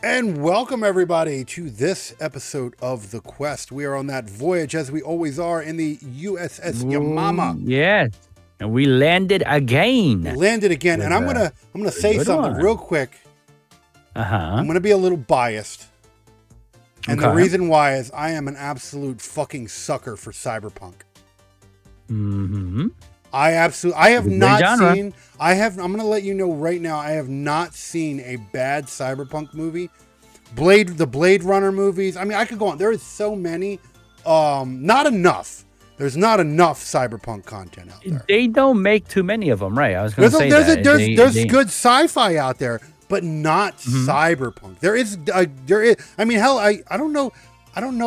And welcome everybody to this episode of The Quest. We are on that voyage as we always are in the USS Yamama. Yes. And we landed again. And I'm gonna say something real quick. I'm gonna be a little biased. And the reason why is I am an absolute fucking sucker for cyberpunk. Mm-hmm. I'm gonna let you know right now, I have not seen a bad cyberpunk movie. The Blade Runner movies. I mean, I could go on. There is so many. Not enough. There's not enough cyberpunk content out there. They don't make too many of them, right? I was going to say there's good sci-fi out there, but not cyberpunk. There is. I mean, hell, I don't know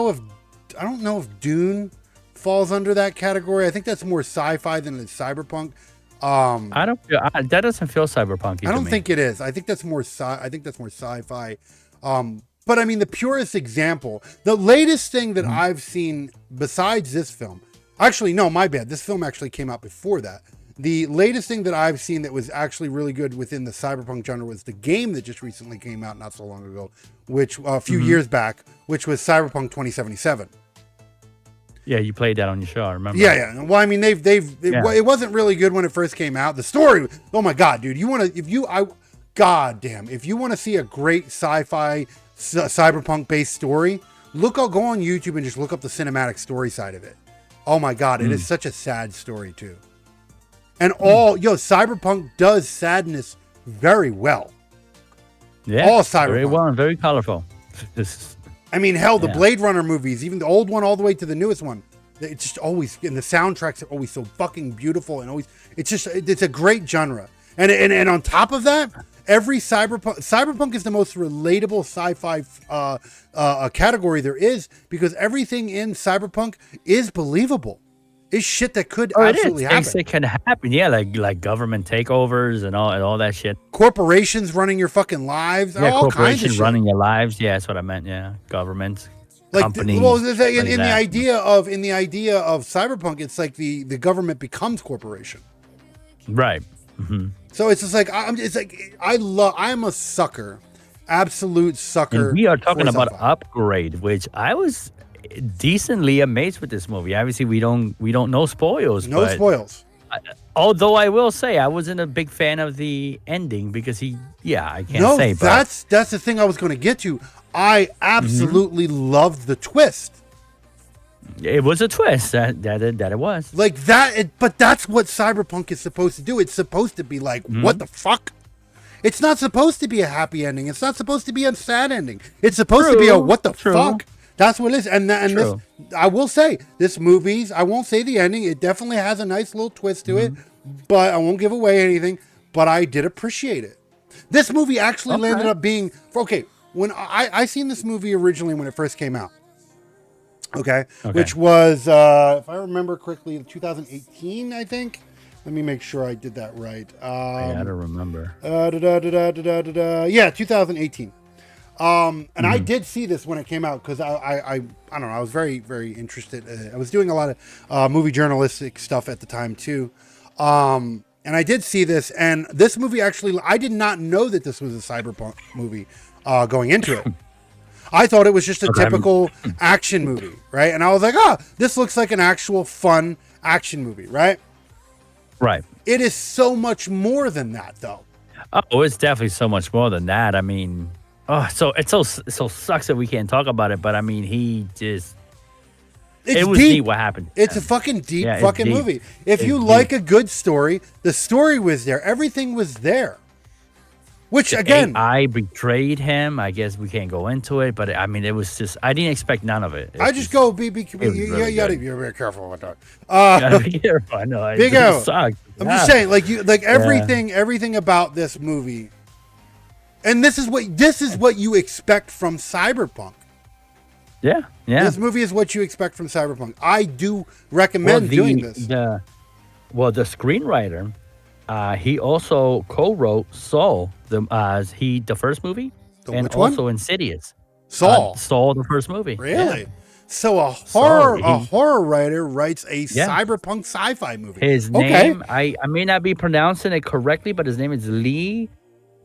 if Dune falls under that category. I think that's more sci-fi than it's cyberpunk. That doesn't feel cyberpunk. I don't think it is. I think that's more sci-fi. But I mean, the purest example, the latest thing that I've seen besides this film, actually, no, my bad. This film actually came out before that. The latest thing that I've seen that was actually really good within the cyberpunk genre was the game that just recently came out not so long ago, which a few years back, which was Cyberpunk 2077. Yeah, you played that on your show, I remember. Yeah. Well, I mean, it wasn't really good when it first came out. The story, oh my God, dude, God damn, if you want to see a great sci-fi cyberpunk based story, go on YouTube and just look up the cinematic story side of it. Oh my God, it is such a sad story too. And cyberpunk does sadness very well. Yeah, all cyberpunk. Very well and very colorful. I mean, hell, the Blade Runner movies, even the old one all the way to the newest one, it's just always, and the soundtracks are always so fucking beautiful and always, it's a great genre. And on top of that, every cyberpunk is the most relatable sci-fi category there is, because everything in cyberpunk is believable. It's shit that could absolutely happen. Things that can happen, yeah, like government takeovers and all that shit. Corporations running your fucking lives. Yeah, all corporations kinds of shit. Running your lives. Yeah, that's what I meant. Yeah, government, companies. In the idea of cyberpunk, it's like the government becomes corporation. Right. Mm-hmm. So it's just like I'm a sucker, absolute sucker. And we are talking about Upgrade, which I was decently amazed with this movie. Obviously, we don't know spoils. No spoils. Although I will say I wasn't a big fan of the ending because I can't say. But that's the thing I was going to get to. I absolutely loved the twist. It was a twist that it was like that. But that's what cyberpunk is supposed to do. It's supposed to be like, what the fuck? It's not supposed to be a happy ending. It's not supposed to be a sad ending. It's supposed to be a what the fuck? That's what it is. And this, I will say, this movie's, I won't say the ending. It definitely has a nice little twist to it, but I won't give away anything. But I did appreciate it. This movie actually landed up being, when I seen this movie originally when it first came out. Okay. Which was, if I remember correctly, 2018, I think. Let me make sure I did that right. I don't remember. Yeah, 2018. And I did see this when it came out because I don't know. I was very, very interested. I was doing a lot of movie journalistic stuff at the time too. And I did see this, and this movie actually, I did not know that this was a cyberpunk movie going into it. I thought it was just a typical action movie, right? And I was like, oh, this looks like an actual fun action movie, right? Right. It is so much more than that, though. Oh, it's definitely so much more than that. I mean, so it so sucks that we can't talk about it, but I mean, it was deep. neat what happened. It's a fucking deep deep. movie. If you like a good story, the story was there. Everything was there. Which, again... I betrayed him. I guess we can't go into it, but I mean, it was just... I didn't expect none of it. I just go... you gotta be very careful with that. Gotta be careful. I know. Big O. Sucked. I'm just saying, everything about this movie... And this is what you expect from Cyberpunk. Yeah. This movie is what you expect from Cyberpunk. I do recommend doing this. The screenwriter, he also co-wrote Saw, the first movie, and which one? also Insidious. Saw, the first movie. Really? Yeah. So a horror writer writes a cyberpunk sci-fi movie. His name, I may not be pronouncing it correctly, but his name is Lee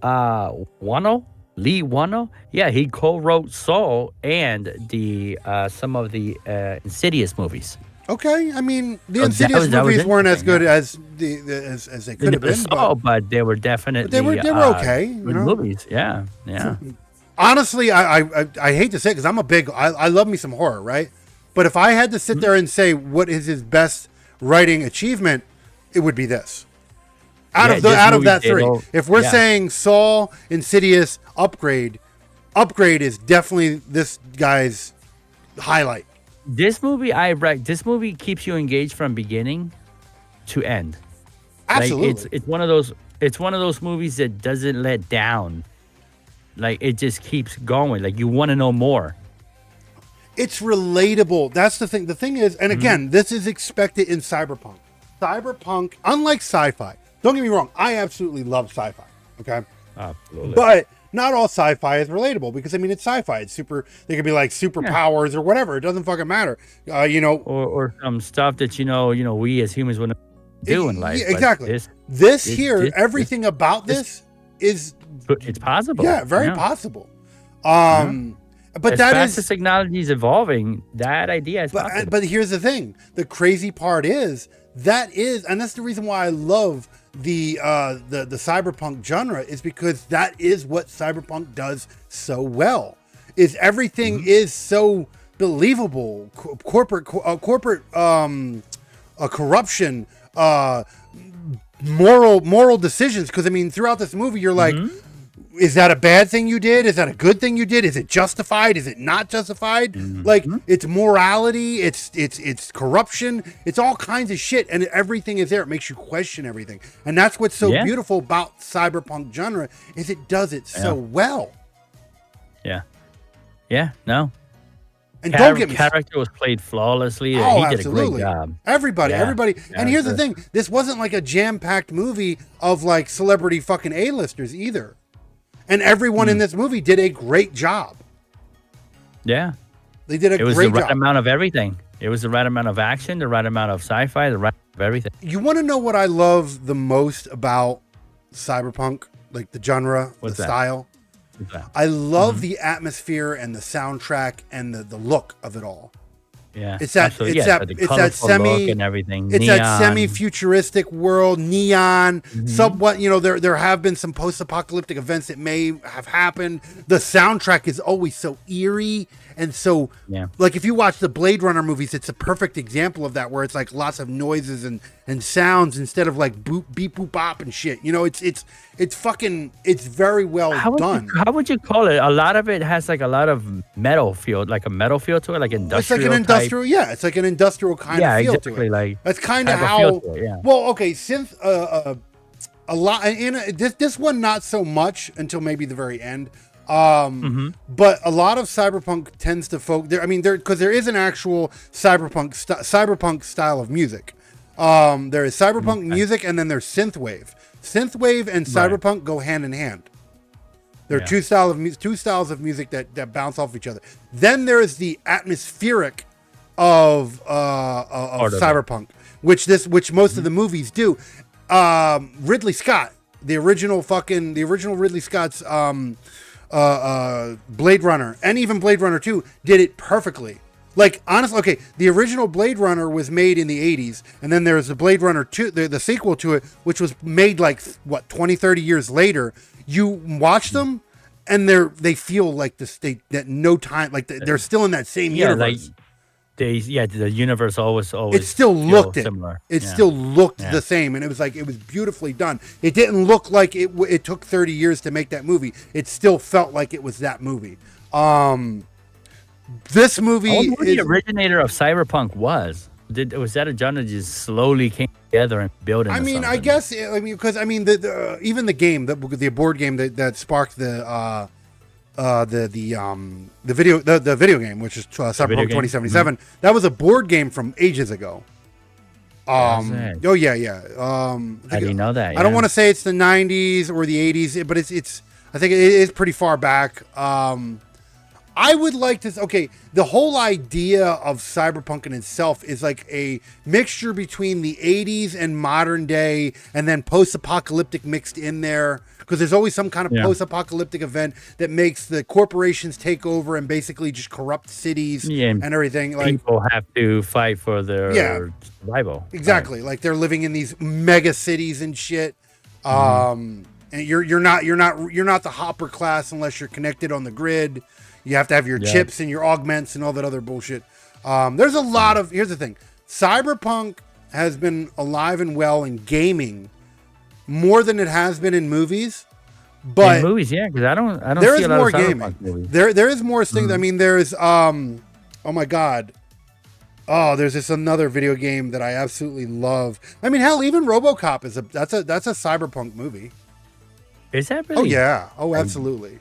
Wano. Lee Wano. Yeah, he co-wrote Saw and the some of the Insidious movies. Okay, I mean the Insidious movies weren't as good as as they could have been, but they were definitely they were okay. Movies. Yeah. Honestly, I hate to say it because I love me some horror, right? But if I had to sit there and say what is his best writing achievement, it would be this. Out of that three, if we're saying Saw, Insidious, Upgrade is definitely this guy's highlight. This movie keeps you engaged from beginning to end. Absolutely, like it's one of those movies that doesn't let down. Like it just keeps going. Like you want to know more. It's relatable. That's the thing. The thing is, and again, this is expected in Cyberpunk. Cyberpunk, unlike sci-fi. Don't get me wrong, I absolutely love sci-fi, okay? Absolutely. But not all sci-fi is relatable because, I mean, it's sci-fi. It's they could be like superpowers or whatever. It doesn't fucking matter, Or some stuff that, we as humans wouldn't do in life. Exactly. Everything about this is... It's possible. Yeah, very possible. But as fast as technology is evolving, that idea is possible. But here's the thing. The crazy part is, and that's the reason why I love the cyberpunk genre, is because that is what cyberpunk does so well. Is everything is so believable. Corporate corruption, moral decisions. Because I mean, throughout this movie, you're like, is that a bad thing you did? Is that a good thing you did? Is it justified? Is it not justified? Like it's morality, it's corruption, it's all kinds of shit, and everything is there. It makes you question everything, and that's what's so beautiful about cyberpunk genre is it does it so well. No. And don't get me character was played flawlessly. He did a great job. Everybody. And here's the thing: this wasn't like a jam-packed movie of like celebrity fucking A-listers either. And everyone in this movie did a great job. Yeah. They did a great job. It was the right amount of everything. It was the right amount of action, the right amount of sci-fi, the right amount of everything. You want to know what I love the most about cyberpunk? Like the genre, style? What's that? I love the atmosphere and the soundtrack and the look of it all. Yeah, it's that semi and everything. It's neon. That semi-futuristic world, neon. Somewhat, there have been some post-apocalyptic events that may have happened. The soundtrack is always so eerie and so like if you watch the Blade Runner movies, it's a perfect example of that, where it's like lots of noises and sounds instead of like boop beep boop bop and shit. It's very well done. How would you call it? A lot of it has like a lot of metal feel, like a metal feel to it, like industrial. It's like an industrial, it's like an industrial kind of feel to it. Like that's kind of how. Well, okay, synth. A lot. This one not so much until maybe the very end. But a lot of cyberpunk tends to focus. Because there is an actual cyberpunk style of music. There is cyberpunk music, and then there's synthwave. Synthwave and cyberpunk go hand in hand. There are two styles of music that bounce off each other. Then there is the atmospheric of cyberpunk, which most of the movies do. Ridley Scott, the original Ridley Scott's Blade Runner, and even Blade Runner 2 did it perfectly. Like, honestly, okay, the original Blade Runner was made in the 80s, and then there's the Blade Runner 2, the sequel to it, which was made like, 20, 30 years later. You watch them, and they feel like that no time, like they're still in that same universe. The universe always it still looked similar. It still looked the same, and it was beautifully done. It didn't look like it took 30 years to make that movie. It still felt like it was that movie. This movie, I wonder who the originator of cyberpunk was. Was that a genre that just slowly came together and built into something? I guess, because even the game, the board game that sparked the video game, which is Cyberpunk 2077, that was a board game from ages ago. I didn't know that. Yeah. I don't want to say it's the 90s or the 80s, but it's I think it is pretty far back. I would like to. Okay, the whole idea of cyberpunk in itself is like a mixture between the 80s and modern day, and then post-apocalyptic mixed in there. Because there's always some kind of post-apocalyptic event that makes the corporations take over and basically just corrupt cities and everything. Like, people have to fight for their survival. Exactly, like they're living in these mega cities and shit. And you're not the hopper class unless you're connected on the grid. You have to have your chips and your augments and all that other bullshit. There's a lot of. Here's the thing: cyberpunk has been alive and well in gaming more than it has been in movies. But in movies, because I don't there see is a lot more of cyberpunk gaming. movies. There is more things. I mean, there's oh my god. Oh, there's this another video game that I absolutely love. I mean, hell, even RoboCop that's a cyberpunk movie. Is that really? Oh yeah. Oh, absolutely.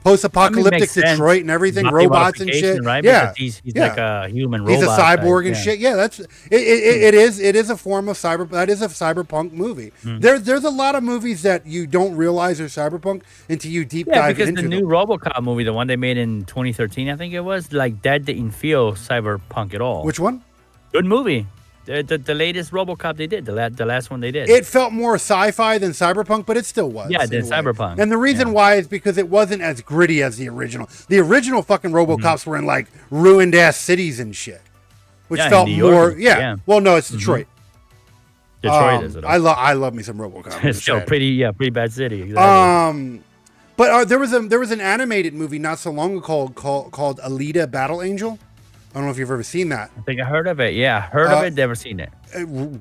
Post-apocalyptic Detroit and everything, robots and shit. Right? Yeah, he's like a human robot. He's a cyborg and shit. Yeah, that's it. It is a form of cyber. That is a cyberpunk movie. There's a lot of movies that you don't realize are cyberpunk until you deep dive into them. Because the new RoboCop movie, the one they made in 2013, I think it was, like that didn't feel cyberpunk at all. Which one? Good movie. The latest RoboCop they did, the last one they did. It felt more sci-fi than cyberpunk, but it still was. Yeah, than cyberpunk. And the reason why is because it wasn't as gritty as the original. The original fucking RoboCops were in like ruined ass cities and shit, which felt more. Yeah. Well, no, it's Detroit. Detroit is it? I love me some RoboCop. It's still pretty bad city. Exactly. But there was an animated movie not so long ago called Alita Battle Angel. I don't know if you've ever seen that. I think I heard of it. Yeah, heard of it, never seen it.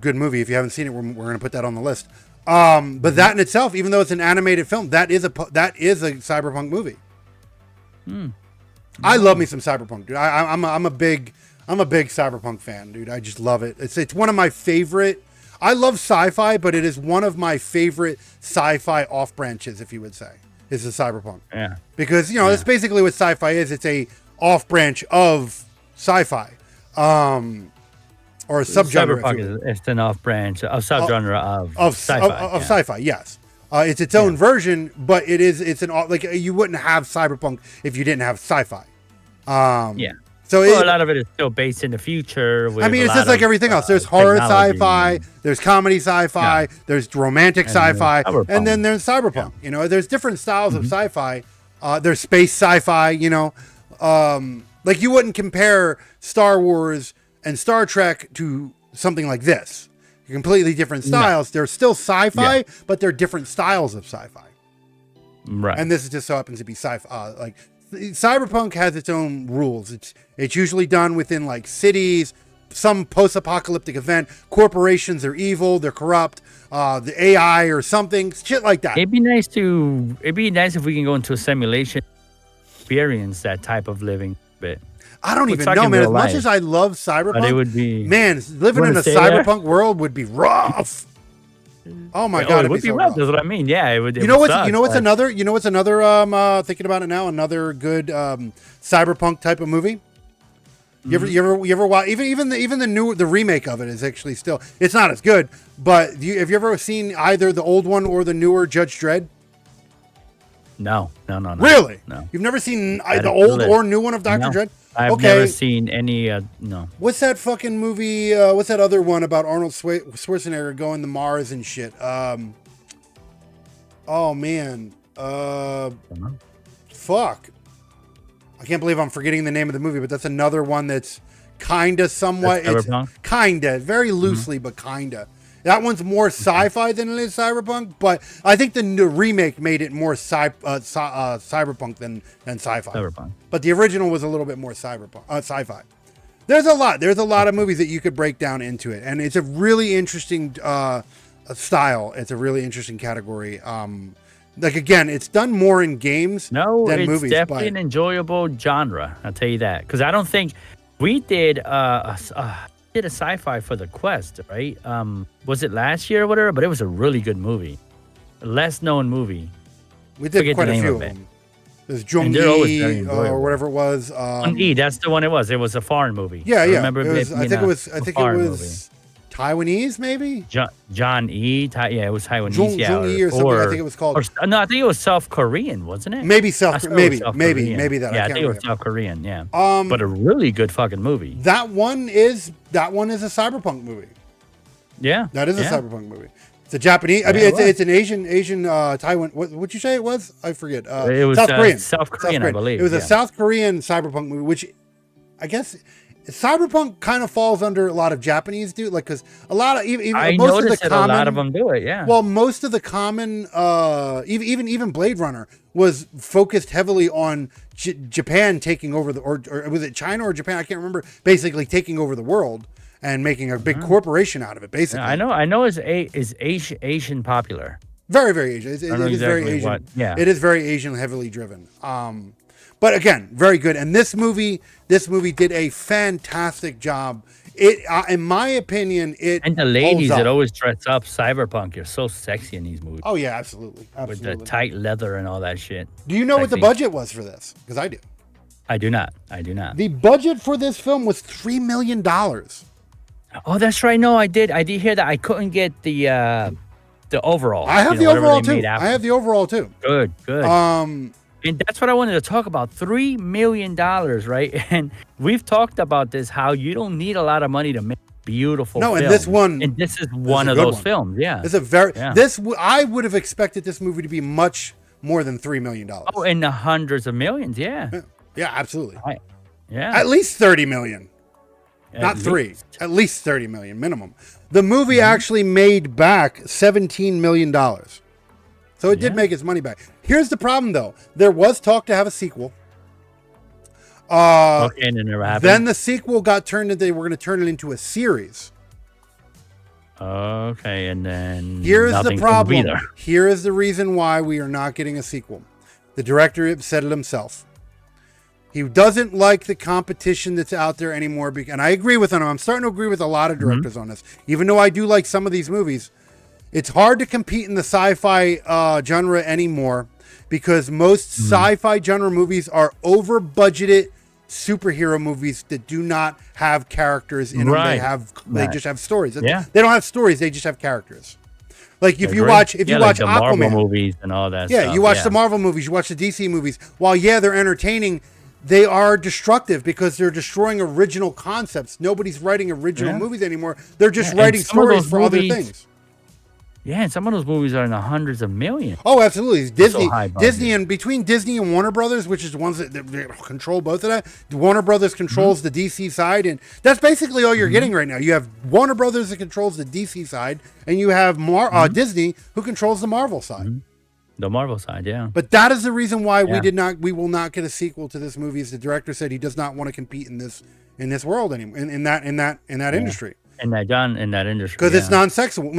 Good movie. If you haven't seen it, we're going to put that on the list. But that in itself, even though it's an animated film, that is a cyberpunk movie. I love me some cyberpunk, dude. I'm a big cyberpunk fan, dude. I just love it. It's one of my favorite. I love sci-fi, but it is one of my favorite sci-fi off branches, if you would say, is the cyberpunk. Yeah. Because that's basically what sci-fi is. It's a off branch of sci-fi, or a subgenre. Cyberpunk is an off branch, a subgenre of sci-fi. Sci-fi, yes. It's its own version, but it's an like you wouldn't have cyberpunk if you didn't have sci-fi. So a lot of it is still based in the future. I mean, it's just like everything else. There's horror sci-fi, there's comedy sci-fi, there's romantic sci-fi, and then there's cyberpunk. There's different styles of sci-fi. There's space sci-fi. Like you wouldn't compare Star Wars and Star Trek to something like this. Completely different styles. They're still sci-fi, but they're different styles of sci-fi. Right. And this just so happens to be sci-fi. Like cyberpunk has its own rules. It's usually done within like cities, some post-apocalyptic event. Corporations are evil. They're corrupt. The AI or something, shit like that. It'd be nice if we can go into a simulation, experience that type of living. Bit. I don't even know, man. As much as I love cyberpunk, it would be, man, living in a cyberpunk world would be rough. Oh my god, it would be rough. That's what I mean. Yeah, it would. You know what's another thinking about it now, another good cyberpunk type of movie. You ever watch even the remake of it is actually still, it's not as good, but have you ever seen either the old one or the newer Judge Dredd? No. Really? No. You've never seen the old or new one of Dr. Dredd? I've never seen any. No. What's that fucking movie? What's that other one about Arnold Schwarzenegger going to Mars and shit? Oh man. Fuck. I can't believe I'm forgetting the name of the movie, but that's another one that's kinda somewhat. It's kinda, very loosely, but kinda. That one's more sci-fi than it is cyberpunk, but I think the new remake made it more cyberpunk than sci-fi. Cyberpunk. But the original was a little bit more sci-fi. There's a lot of movies that you could break down into it, and it's a really interesting style. It's a really interesting category. Like again, it's done more in games than movies. It's definitely an enjoyable genre. I'll tell you that, because I don't think we did a sci-fi for the Quest, right? Was it last year or whatever? But it was a really good movie, a less known movie. We did quite a few of them. There's Jung-E or whatever it was. Jung-E, that's the one it was. It was a foreign movie. Yeah. Remember I think it was Taiwanese, maybe? John E. It was Taiwanese. Jung-E or something, I think it was called. No, I think it was South Korean, wasn't it? Maybe maybe that. Yeah, I think it was South Korean, yeah. But a really good fucking movie. That one is a cyberpunk movie. Yeah. That is a cyberpunk movie. It's a Japanese, it's an Asian Taiwan, what'd you say it was? I forget. It was South Korean, I believe. It was a South Korean cyberpunk movie, which I guess cyberpunk kind of falls under a lot of Japanese dude, like, because a lot of a lot of them do it. Yeah. Well, most of the common, even Blade Runner was focused heavily on Japan taking over or was it China or Japan? I can't remember. Basically, taking over the world and making a big corporation out of it. Basically, yeah, I know. Is Asian popular? Very, very Asian. It is very Asian. It is very Asian, heavily driven. But again, very good. And this movie did a fantastic job. It, in my opinion, and the ladies that always dress up cyberpunk are so sexy in these movies. Oh yeah, absolutely. With the tight leather and all that shit. Do you know what the budget was for this? Because I do. I do not. The budget for this film was $3 million. Oh, that's right. No, I did hear that. I couldn't get the overall. I have the overall too. I have the overall too. Good. And that's what I wanted to talk about. $3 million, right? And we've talked about this, how you don't need a lot of money to make beautiful film. And this is one of those films. Yeah. I would have expected this movie to be much more than $3 million. Oh, in the hundreds of millions. Yeah. Yeah, absolutely. Yeah. At least 30 million. Not three. At least 30 million minimum. The movie actually made back $17 million. So it did make its money back. Here's the problem, though. There was talk to have a sequel. And it never happened. Then the sequel got turned into, they were going to turn it into a series. Okay, and then here's the problem. Here is the reason why we are not getting a sequel. The director said it himself. He doesn't like the competition that's out there anymore. And I agree with him. I'm starting to agree with a lot of directors on this. Even though I do like some of these movies, it's hard to compete in the sci-fi genre anymore, because most sci-fi genre movies are over-budgeted superhero movies that do not have characters in them. They just have stories. They don't have stories. They just have characters. Like if you watch like Aquaman Marvel movies and all that. Yeah, you watch the Marvel movies. You watch the DC movies. While they're entertaining, they are destructive because they're destroying original concepts. Nobody's writing original movies anymore. They're just writing stories for other things. Yeah, and some of those movies are in the hundreds of millions. Oh, absolutely. Disney, and between Disney and Warner Brothers, which is the ones that control both of that, Warner Brothers controls the DC side, and that's basically all you're getting right now. You have Warner Brothers that controls the DC side, and you have Disney who controls the Marvel side. The Marvel side, yeah. But that is the reason why we will not get a sequel to this movie. As the director said, he does not want to compete in this world anymore, in that industry. In that industry, because it's non-sexual.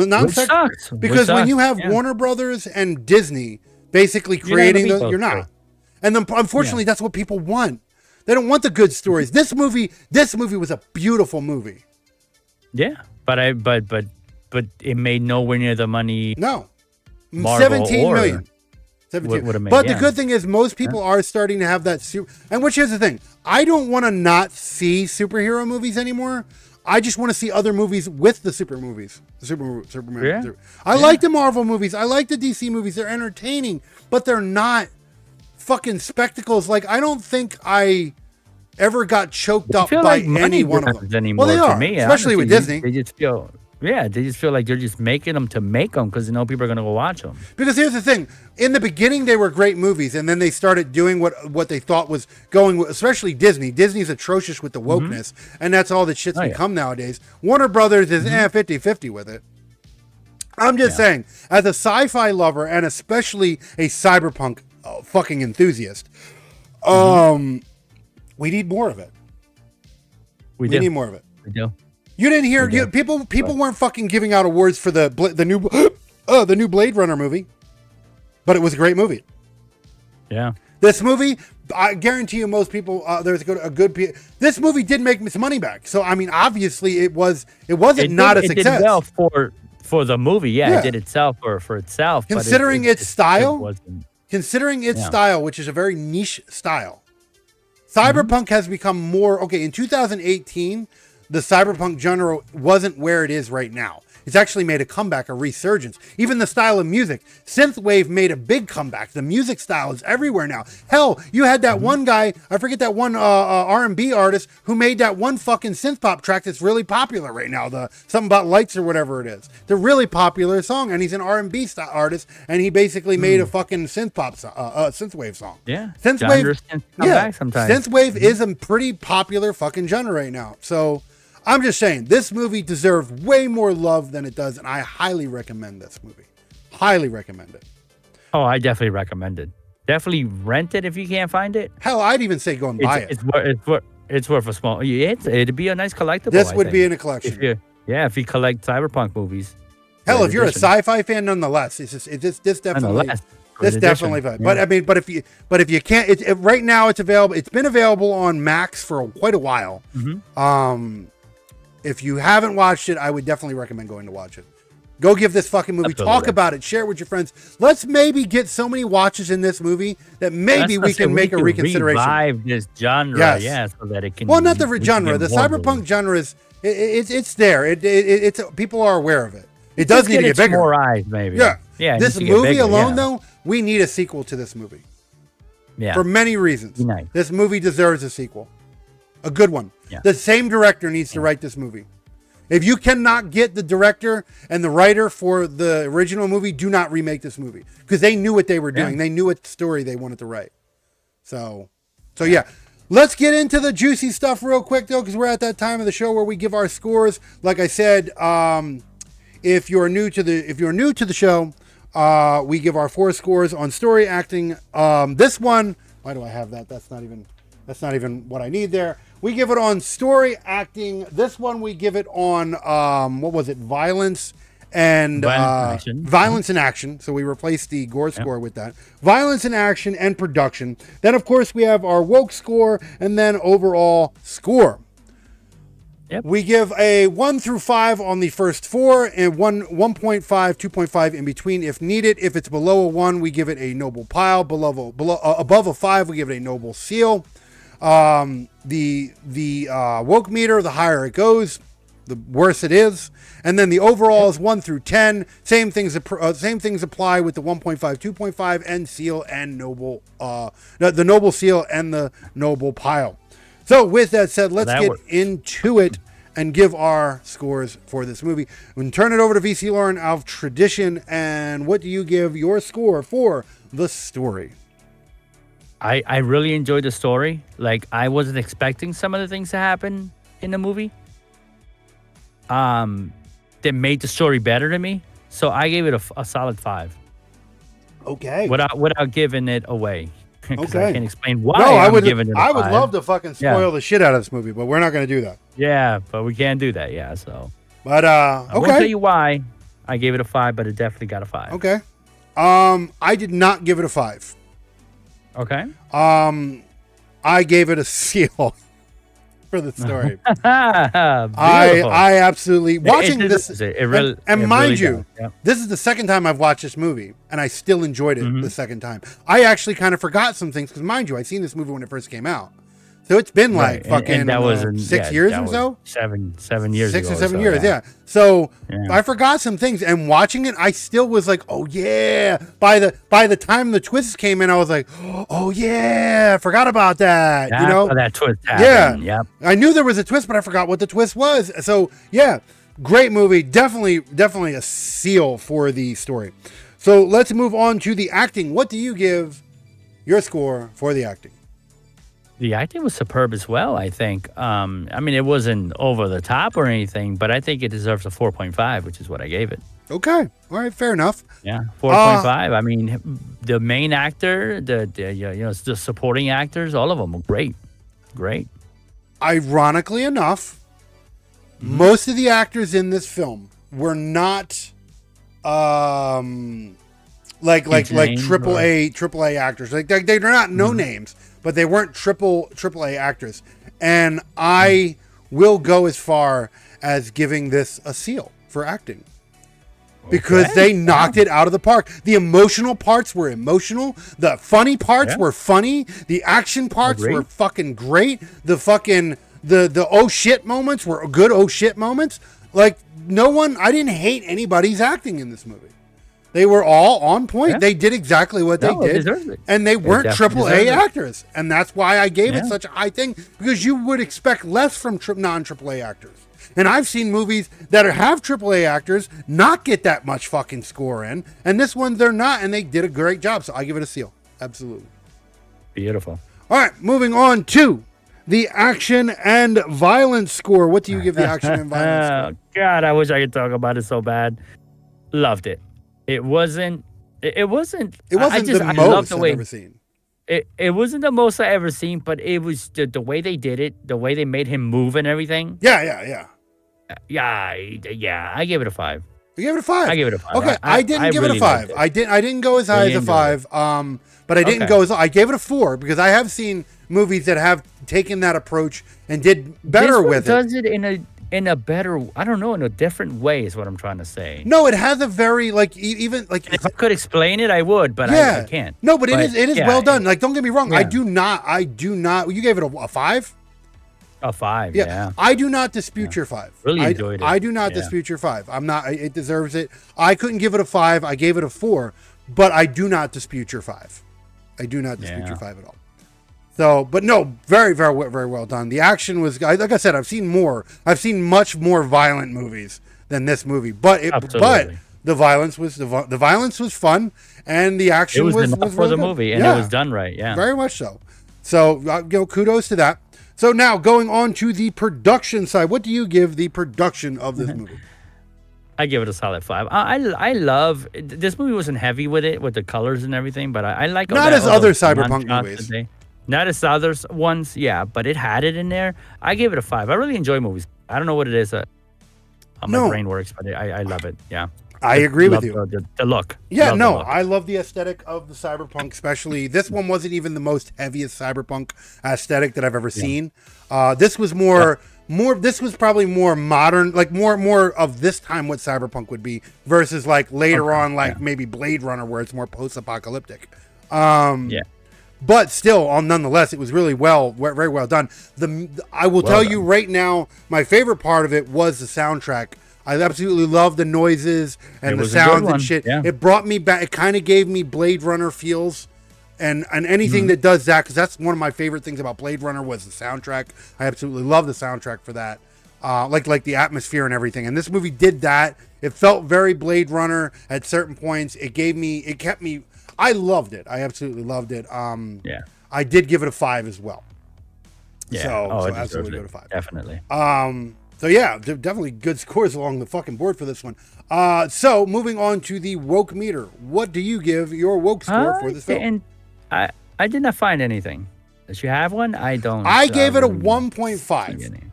Because when you have Warner Brothers and Disney basically creating you're not. And then, unfortunately, that's what people want. They don't want the good stories. This movie was a beautiful movie. Yeah, but it made nowhere near the money. No, Marvel 17 million. 17. would have made. But Yeah. the good thing is most people are starting to have that and which is the thing. I don't want to not see superhero movies anymore. I just want to see other movies with the Superman. Yeah. I like the Marvel movies. I like the DC movies. They're entertaining, but they're not fucking spectacles. Like, I don't think I ever got choked up by like any one of them. Anymore, Well, they are, me, especially with Disney. They just feel, they just feel like they're just making them to make them because people are going to go watch them. Because here's the thing: in the beginning, they were great movies, and then they started doing what they thought was going. Especially Disney. Disney's atrocious with the wokeness, and that's all that shit's become nowadays. Warner Brothers is 50-50 with it. I'm just saying, as a sci-fi lover and especially a cyberpunk fucking enthusiast, we need more of it. We need more of it. We do. You didn't hear people weren't fucking giving out awards for the new Blade Runner movie, but it was a great movie. Yeah. This movie, I guarantee you, most people this movie did make its money back. So I mean, obviously, it wasn't not a success. It did well for the movie. Yeah, it did itself for itself. Considering its style, style, style, which is a very niche style, cyberpunk has become more in 2018. The cyberpunk genre wasn't where it is right now. It's actually made a comeback, a resurgence. Even the style of music, synthwave made a big comeback. The music style is everywhere now. Hell, you had that one guy, I forget that one R&B artist who made that one fucking synth pop track that's really popular right now. The something about lights or whatever it is. It's a really popular song, and he's an R&B artist, and he basically made a fucking synth pop synthwave song. Yeah, synthwave. Sometimes Synthwave is a pretty popular fucking genre right now. So. I'm just saying, this movie deserves way more love than it does, and I highly recommend this movie. Highly recommend it. Oh, I definitely recommend it. Definitely rent it if you can't find it. Hell, I'd even say go and buy it. It's worth a small. It'd be a nice collectible. This would be in a collection. If you collect cyberpunk movies. Hell, if you're a sci-fi fan, nonetheless, this definitely. This definitely, but I mean, but if you can't, right now it's available. It's been available on Max for quite a while. If you haven't watched it, I would definitely recommend going to watch it. Go give this fucking movie. Absolutely. Talk about it. Share it with your friends. Let's maybe get so many watches in this movie that maybe we can make a reconsideration. Revive this genre, so that it can. Well, not the genre. The cyberpunk genre is it's there. It's people are aware of it. It does need to get bigger. More eyes, maybe. Yeah. This movie alone, though, we need a sequel to this movie. Yeah. For many reasons. Nice. This movie deserves a sequel. A good one. Yeah. The same director needs to write this movie. If you cannot get the director and the writer for the original movie, do not remake this movie. Because they knew what they were doing. They knew what story they wanted to write. So yeah. Let's get into the juicy stuff real quick, though, because we're at that time of the show where we give our scores. Like I said, if you're new to the show, we give our 4 scores on story, acting. This one, why do I have that? That's not even what I need there. We give it on story, acting. This one we give it on violence and violence and action. So we replaced the gore score with that. Violence and action and production. Then of course we have our woke score and then overall score. Yep. We give a 1 through 5 on the first 4 and 1.5, 2.5 in between if needed. If it's below a 1, we give it a noble pile. Above a 5, we give it a noble seal. The woke meter, the higher it goes, the worse it is. And then the overall is 1 through 10. Same things apply with the 1.5, 2.5, and seal and noble. The noble seal and the noble pile. So with that said, let's get into it and give our scores for this movie. And turn it over to VC Lauren of tradition. And what do you give your score for the story? I really enjoyed the story. Like, I wasn't expecting some of the things to happen in the movie. That made the story better to me. So I gave it a solid 5. Okay. Without giving it away. Okay. I can't explain why giving it a 5. I would love to fucking spoil the shit out of this movie, but we're not going to do that. Yeah, but we can't do that. Yeah, so. But I won't tell you why I gave it a 5, but it definitely got a 5. Okay. I did not give it a 5. Okay. I gave it a seal. for the story. Beautiful. I absolutely watching this. deserves it. It really, and it mind really you, does. Yeah. this is the second time I've watched this movie, and I still enjoyed it Mm-hmm. the second time. I actually kind of forgot some things because, mind you, I seen this movie when it first came out, so it's been like Right. fucking and that was 6 years that or was so. 7 years 6 ago or 7 so, years, yeah. So Yeah. I forgot some things, and watching it, I still was like, "Oh yeah!" By the time the twists came in, I was like, "Oh yeah!" I forgot about that. That's You know, how that twist yeah. happened. Yep. I knew there was a twist, but I forgot what the twist was. So yeah, great movie. Definitely a seal for the story. So let's move on to the acting. What do you give your score for the acting? The acting was superb as well, I think. I mean, it wasn't over the top or anything, but I think it deserves a 4.5, which is what I gave it. Okay, all right, fair enough. Yeah, 4.5. I mean, the main actor, the supporting actors, all of them were great. Great. Ironically enough, most of the actors in this film were not like names triple A actors. Like they're not no names, but they weren't triple A actors. And I will go as far as giving this a seal for acting. Because Okay. they knocked it out of the park. The emotional parts were emotional. The funny parts were funny. The action parts Agreed. were fucking great. The fucking the oh shit moments were good oh shit moments. Like I didn't hate anybody's acting in this movie. They were all on point. Yeah. – They did exactly what No, they it did. deserves it. And they weren't definitely triple A deserves it. actors. And that's why I gave it Yeah. such a high thing. Because you would expect less from non-triple A actors. And I've seen movies that have AAA actors not get that much fucking score in. And this one, they're not. And they did a great job. So I give it a seal. Absolutely. Beautiful. All right. Moving on to the action and violence score. What do you give the action and violence score? God, I wish I could talk about it so bad. Loved it. It wasn't. It wasn't. It wasn't I the loved most the I've way, ever seen. It wasn't the most I ever seen, but it was the way they did it, the way they made him move and everything. Yeah. Yeah. I gave it a 5. You gave it a 5. I gave it a 5. Okay, I didn't give really it a 5. liked it. I didn't go as high as a Really 5. But I didn't Okay. go as I gave it a 4 because I have seen movies that have taken that approach and did better This one with it. does it in a better, I don't know, in a different way is what I'm trying to say. No, it has a very even like If I could explain it, I would, but yeah. I can't. No, but it is yeah, well done. Like don't get me wrong, I yeah. do not. You gave it a 5? A 5, Yeah. yeah. I do not dispute your 5. Really enjoyed it. I do not Yeah. dispute your 5. I'm not. It deserves it. I couldn't give it a 5. I gave it a 4, but I do not dispute your 5. I do not dispute your 5 at all. So, but no, very, very, very well done. The action was, like I said, I've seen much more violent movies than this movie, but Absolutely. the violence was fun, and the action It was enough for really the good. movie, and Yeah, it was done right. Yeah. very much so. So, kudos to that. So now going on to the production side, what do you give the production of this movie? I give it a solid 5. I love this movie. Wasn't heavy with it, with the colors and everything, but I like Not as all other those cyberpunk non-shots movies. that not as other ones, yeah, but it had it in there. I gave it a 5. I really enjoy movies. I don't know what it is. How my brain works, but I love it. Yeah, I agree with Love you. The look. Yeah, Love the no, look. I love the aesthetic of the cyberpunk, especially this one wasn't even the most heaviest cyberpunk aesthetic that I've ever seen. This was this was probably more modern, like more of this time what cyberpunk would be versus like later on, like maybe Blade Runner where it's more post-apocalyptic. Yeah. But still, nonetheless, it was really very well done. I will tell you right now, my favorite part of it was the soundtrack. I absolutely love the noises and the was a good sounds and one, shit. yeah. It brought me back. It kind of gave me Blade Runner feels, and anything that does that, because that's one of my favorite things about Blade Runner was the soundtrack. I absolutely love the soundtrack for that, like the atmosphere and everything. And this movie did that. It felt very Blade Runner at certain points. It kept me. I loved it. I absolutely loved it. Yeah. I did give it a 5 as well. Yeah. So it absolutely deserves go to 5. Definitely. So yeah, definitely good scores along the fucking board for this one. So moving on to the woke meter. What do you give your woke score for this film? And I did not find anything. Does you have one? I don't. I gave it a really 1.5. see any.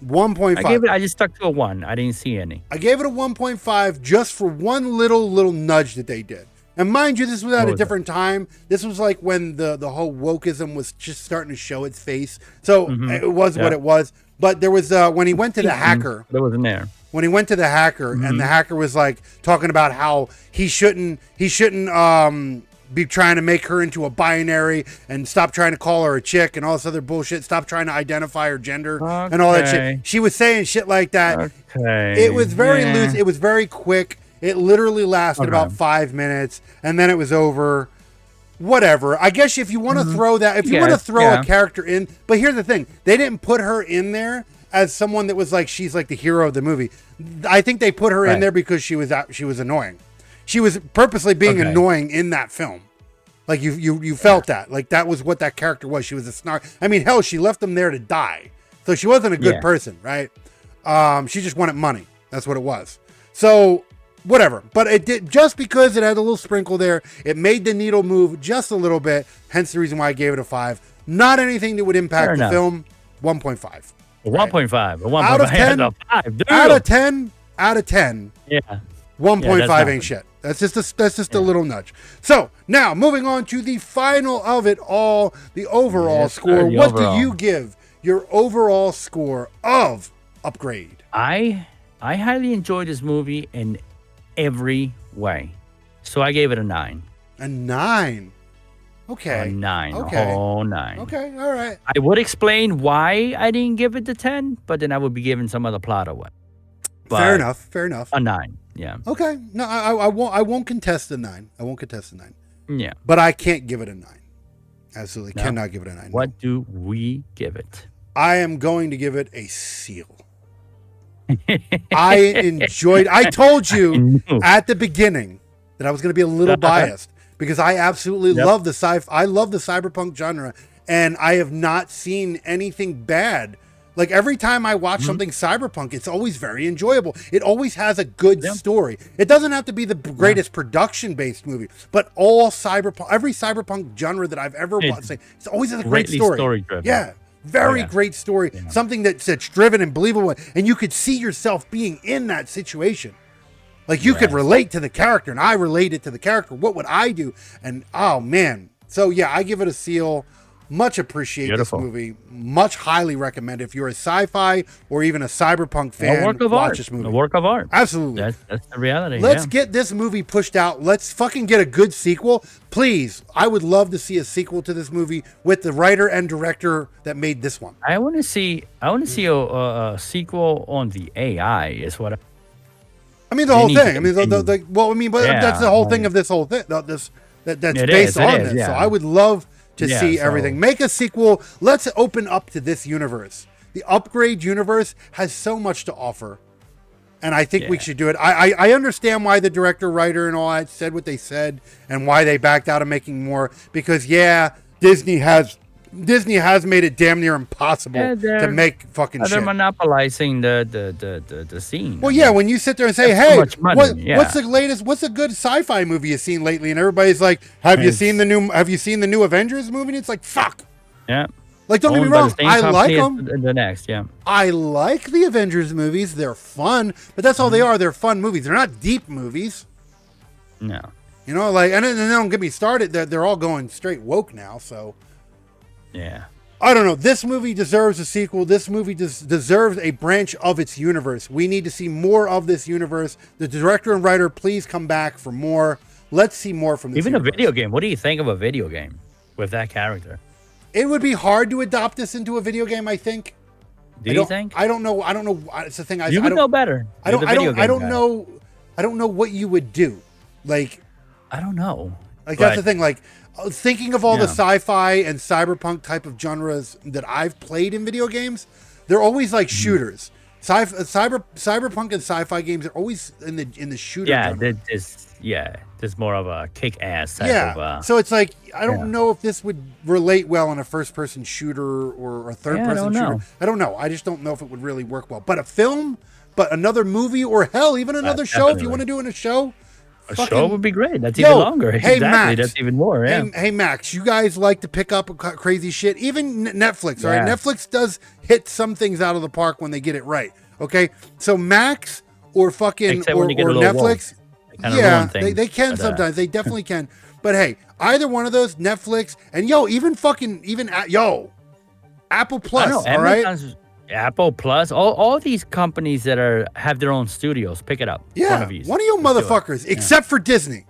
1.5. I just stuck to a 1. I didn't see any. I gave it a 1.5 just for one little nudge that they did. And mind you, this was at What a was different time. This was like when the whole wokeism was just starting to show its face. So it was what it was. But there was when he went to the hacker. That wasn't there. When he went to the hacker, and the hacker was like talking about how he shouldn't be trying to make her into a binary and stop trying to call her a chick and all this other bullshit. Stop trying to identify her gender and all that shit. She was saying shit like that. Okay. It was very loose. It was very quick. It literally lasted about 5 minutes, and then it was over. Whatever. I guess if you want to throw that, if you want to throw a character in, but here's the thing: they didn't put her in there as someone that was like she's like the hero of the movie. I think they put her in there because she was annoying. She was purposely being annoying in that film. Like you felt that. Like that was what that character was. She was a snark. I mean, hell, she left them there to die. So she wasn't a good person, right? She just wanted money. That's what it was. So whatever. But it did, just because it had a little sprinkle there, it made the needle move just a little bit. Hence the reason why I gave it a 5. Not anything that would impact the film. 1.5. 1.5. Out of 10. Out of 10. Yeah. 1.5 ain't shit. That's just a little nudge. So now moving on to the final of it all, the overall score. What do you give your overall score of Upgrade? I highly enjoyed this movie in every way, so I gave it a 9. A 9. Okay. A 9. Okay. A whole 9. Okay. All right. I would explain why I didn't give it the 10, but then I would be giving some of the plot away. But fair enough. Fair enough. A 9. Yeah. Okay. No, I won't contest the 9. I won't contest the 9. Yeah. But I can't give it a 9. Absolutely cannot give it a 9. What do we give it? I am going to give it a seal. I told you at the beginning that I was going to be a little biased because I absolutely love the I love the cyberpunk genre, and I have not seen anything bad. Like every time I watch something cyberpunk, it's always very enjoyable. It always has a good story. It doesn't have to be the greatest production-based movie, but every cyberpunk genre that I've ever watched, it's always has a great story. Yeah. Very great story. Yeah. Something that's driven and believable. And you could see yourself being in that situation. Like you could relate to the character, and I related to the character. What would I do? And oh man. So yeah, I give it a seal. Much appreciate this movie. Much highly recommend. If you're a sci-fi or even a cyberpunk fan, watch this movie. A work of art. Absolutely. That's the reality. Let's get this movie pushed out. Let's fucking get a good sequel. Please. I would love to see a sequel to this movie with the writer and director that made this one. I want to see a sequel on the AI is what I mean the whole thing. I mean that's the whole thing of this whole thing. That's based on this. So I would love to see everything. Make a sequel. Let's open up to this universe. The Upgrade universe has so much to offer, and I think we should do it. I understand why the director, writer, and all that said what they said, and why they backed out of making more. Because Disney has made it damn near impossible to make fucking shit. They're monopolizing the scene. Well, when you sit there and say, "Hey, what's the latest? What's a good sci-fi movie you've seen lately?" and everybody's like, "Have you seen the new Avengers movie?" And it's like, "Fuck." Yeah. Like, don't get me wrong, I like them. The next, I like the Avengers movies. They're fun, but that's all they are. They're fun movies. They're not deep movies. No. You know, like, and don't get me started. They're all going straight woke now, so. Yeah. I don't know. This movie deserves a sequel. This movie deserves a branch of its universe. We need to see more of this universe. The director and writer, please come back for more. Let's see more from this Even universe. A video game. What do you think of a video game with that character? It would be hard to adopt this into a video game, I think. Do you think? I don't know. It's the thing. You would know better. I don't know. I don't know what you would do. Like, I don't know. Like, that's the thing. Like, thinking of all the sci-fi and cyberpunk type of genres that I've played in video games, they're always like shooters. Cyberpunk and sci-fi games are always in the shooter. Yeah, there's more of a kick-ass type of. So it's like I don't know if this would relate well in a first-person shooter or a third-person shooter. I don't know. I just don't know if it would really work well. But a film, but another movie, or hell, even another show. If you want to do it in a show. A show would be great. That's even longer. Hey, exactly. Max, that's even more. Yeah. Hey, Max, you guys like to pick up crazy shit. Even Netflix, all right? Netflix does hit some things out of the park when they get it right. Okay, so Max or fucking or Netflix, kind of Yeah, ruin things. they can but, sometimes. They definitely can. But hey, either one of those, Netflix and Apple I Plus. know All right. Amazon's Apple Plus, all these companies that have their own studios, pick it up. Yeah, one of you motherfuckers, except for Disney.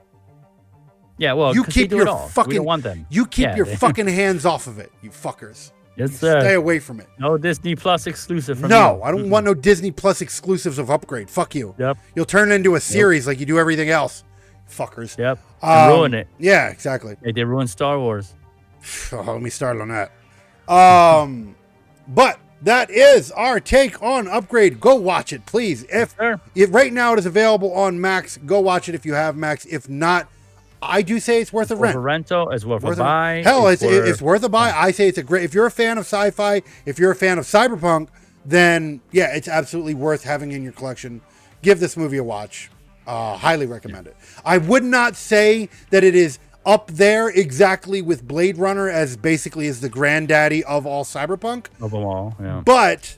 Yeah, well, You 'cause they keep do your it all. We fucking don't want them. You keep Yeah, your they- fucking hands off of it, you fuckers. Yes, Stay sir. away from it. No Disney Plus exclusive from No, you. I don't want no Disney Plus exclusives of Upgrade. Fuck you. Yep. You'll turn it into a series like you do everything else, fuckers. Yep. And ruin it. Yeah, exactly. Like they ruined Star Wars. Oh, let me start on that. But that is our take on Upgrade. Go watch it, please. If right now it is available on Max, go watch it if you have Max. If not, I do say it's worth a rent. Worth a rental, it's worth a buy. Hell, it's worth a buy. I say it's a great. If you're a fan of sci-fi, if you're a fan of cyberpunk, then yeah, it's absolutely worth having in your collection. Give this movie a watch. Highly recommend it. I would not say that it is up there exactly with Blade Runner as basically as the granddaddy of all cyberpunk. Of them all, yeah. But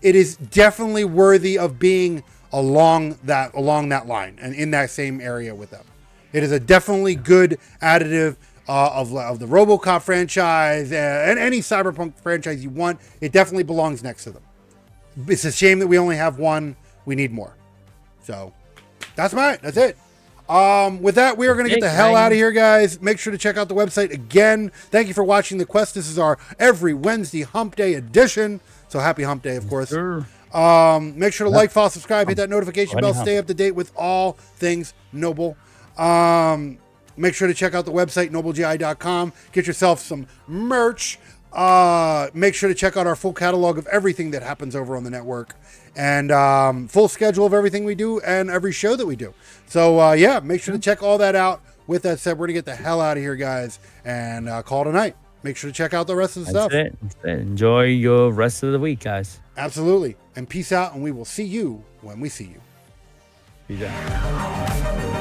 it is definitely worthy of being along that line and in that same area with them. It is a definitely good additive of the RoboCop franchise and any cyberpunk franchise you want. It definitely belongs next to them. It's a shame that we only have one. We need more. So that's it. With that, we are going to get the hell out of here, guys. Make sure to check out the website again. Thank you for watching The Quest. This is our every Wednesday Hump Day edition. So happy Hump Day, of course. Sure. Make sure to like, follow, subscribe, hit that notification bell, stay up to date with all things Noble. Make sure to check out the website, noblegi.com. Get yourself some merch. Make sure to check out our full catalog of everything that happens over on the network and full schedule of everything we do and every show that we do. So, yeah, make sure to check all that out. With that said, we're going to get the hell out of here, guys, and call it a night. Make sure to check out the rest of the stuff. That's it. Enjoy your rest of the week, guys. Absolutely. And peace out, and we will see you when we see you. Peace out.